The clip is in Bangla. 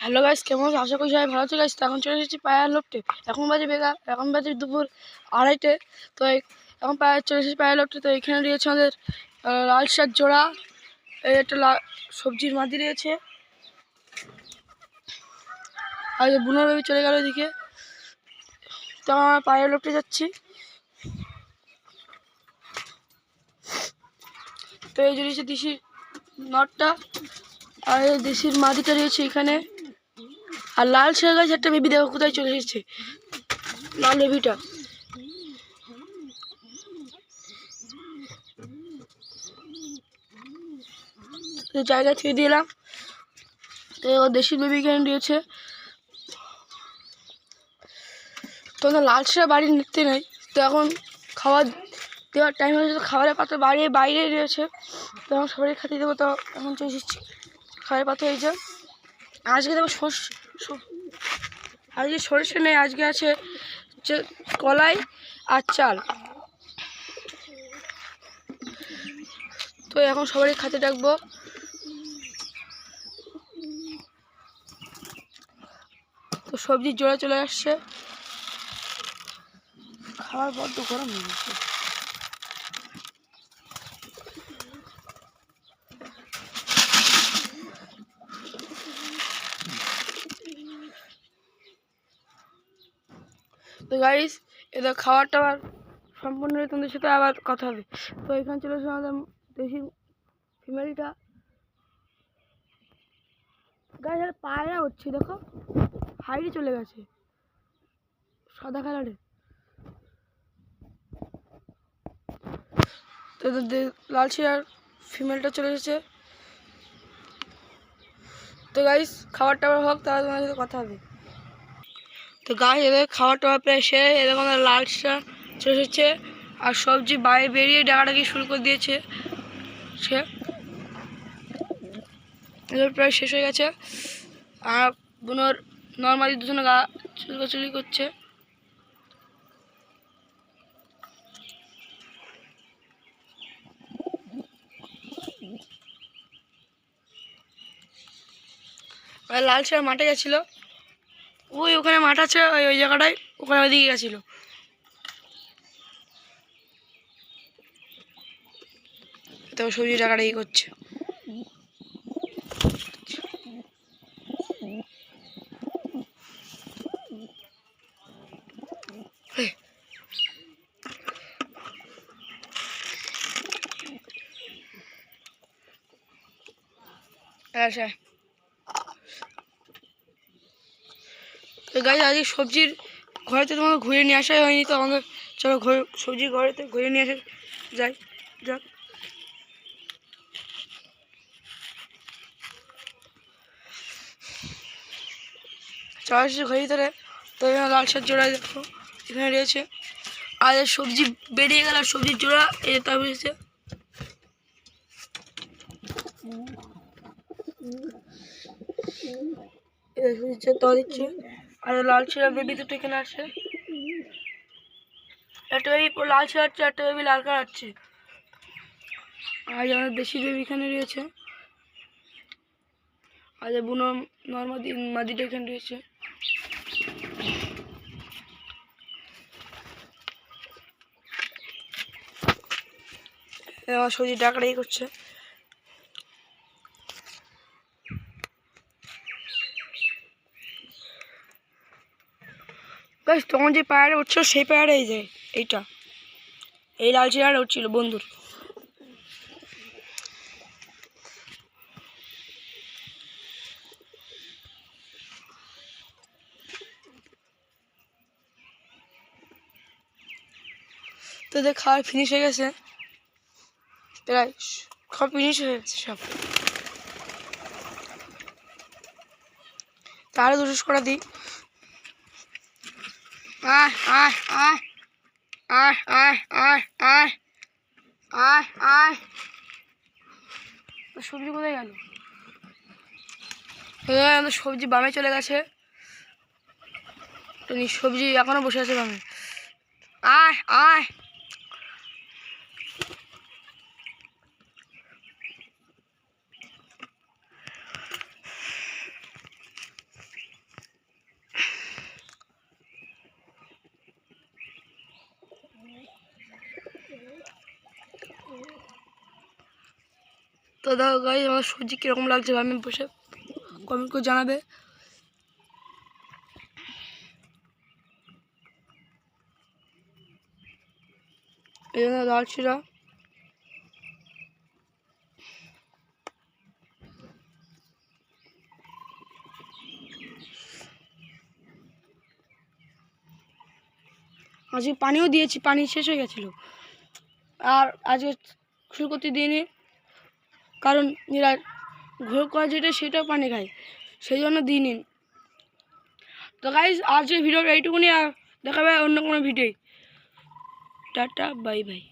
হ্যালো গাইস, কেমন আছো? আশা করি সবাই ভালো আছো গাইস। এখন চলে এসেছি পায়ার লোকটে। এখন বাজে দুপুর 2:30। তো এখন চলে এসেছি পায়ার লোকটে। তো এখানে রয়েছে আমাদের লাল শাক জোড়া, এই একটা সবজির মাদি রয়েছে। আর বুনোর বেবি চলে গেল ওইদিকে। তো আমরা পায়ার লোকটে যাচ্ছি। তো এই যে রয়েছে দেশির নটটা, আর দেশির মাদিটা রয়েছে এখানে। আর লাল শাক গাছ একটা বেবি, দেখো কোথায় চলে এসেছে লাল বেবিটা। জায়গা ছেড়ে দিলাম। তো দেশির বেবি এখানে দিয়েছে। তো লাল শাক বাড়ি নিতে নেই, তো এখন খাবার দেওয়ার টাইম হয়েছে। তো খাবারের পাত্র বাইরে রয়েছে, তো এখন সবাই খেতে দেবো। তো এখন চলে এসেছি, খাবারের পাত্র হয়েছে। আজকে দেখো আজকে সরষে নেই, আজকে আছে কলাই আর চাল। তো এখন সবাই খেতে ডাকবো। তো সবজির জোড়া চলে আসছে। খাবার বড্ড গরম হয়ে গেছে। তো গাইস, এদের খাবার টাবার সম্পূর্ণ হয়ে তোমাদের সাথে আবার কথা হবে। তো এখানে চলে এসে আমাদের দেশি ফিমেলটা। গাইস, আর পায়রা হচ্ছে, দেখো হাইটে চলে গেছে, সাদা কালারের। তো লাল শিরার ফিমেলটা চলে এসেছে। তো গাইস, খাবার টাবার হোক, তাহলে তোমার সাথে কথা হবে। তো গাছ এদের খাবার টাবার প্রায় শেষ। এদের আমাদের লাল শিরা চলে এসেছে, আর সবজি বাইরে বেরিয়ে ডাকাডাকি শুরু করে দিয়েছে সে। এদের প্রায় শেষ হয়ে গেছে। আর বুনোর নর্মালি দুজনে গা চুলকাচুলি করছে। আর লাল শিরা মাঠে গেছিলো, ওখানে মাঠ আছে, ওই জায়গাটায়, ওখানে ওইদিকে গেছিলো। তো সবজি ডাকাডাকি করছে। আচ্ছা, তো গাছ আজকে সবজির ঘরেতে তোমাকে ঘুরে নিয়ে আসাই হয়নি। তো আমাদের চলো সবজির ঘরেতে ঘুরে নিয়ে আসা যাক। চলে আসছে ঘরের ভিতরে। তো এখানে লাল শাক জোড়া দেখো এখানে রয়েছে। আর সবজি বেরিয়ে গেল, সবজির জোড়া এই তা বুঝেছে। দিচ্ছে। আর লাল ছিঁড়া বেবি দুটো এখানে আছে। একটা বেবি লাল ছিঁড়াচ্ছে, একটা বেবি লাল কালাচ্ছে। আর আমাদের দেশি বেবি এখানে রয়েছে। আর বুনো মাদিটা এখানে রয়েছে। আমার সবজি ডাকাডাকি করছে। তখন যে পাহাড়ে উঠছিল সেই পাহাড়ে এই যে এইটা, এই লাল চিড়াটা উঠছিল বন্ধুর। তো এদের খাওয়ার ফিনিশ হয়ে গেছে, প্রায় খাওয়া ফিনিশ হয়ে গেছে সব। তারও দুটো করা দিই। আয় আয় আয় আয় আয় আয় আয় আয় আয়। সবজি কোথায় গেল? আমাদের সবজি বামে চলে গেছে। সবজি এখনো বসে আছে বামে। আয় আয়। তো দেখো গাইস আমার সবজি কীরকম লাগছে আমি বসে কমেন্ট করে জানাবে। এই জন্য লাল শিরা আজকে পানিও দিয়েছি, পানি শেষ হয়ে গেছিলো আর আজকে শুরু করতে দিইনি, কারণ এরা ঘোর করা যেটা সেটাও পানি খায়, সেই জন্য দিইনি। তো গাইস আজকের ভিডিওটা এইটুকুনি, আর দেখাবে অন্য কোনো ভিডিও। Tata bye bye.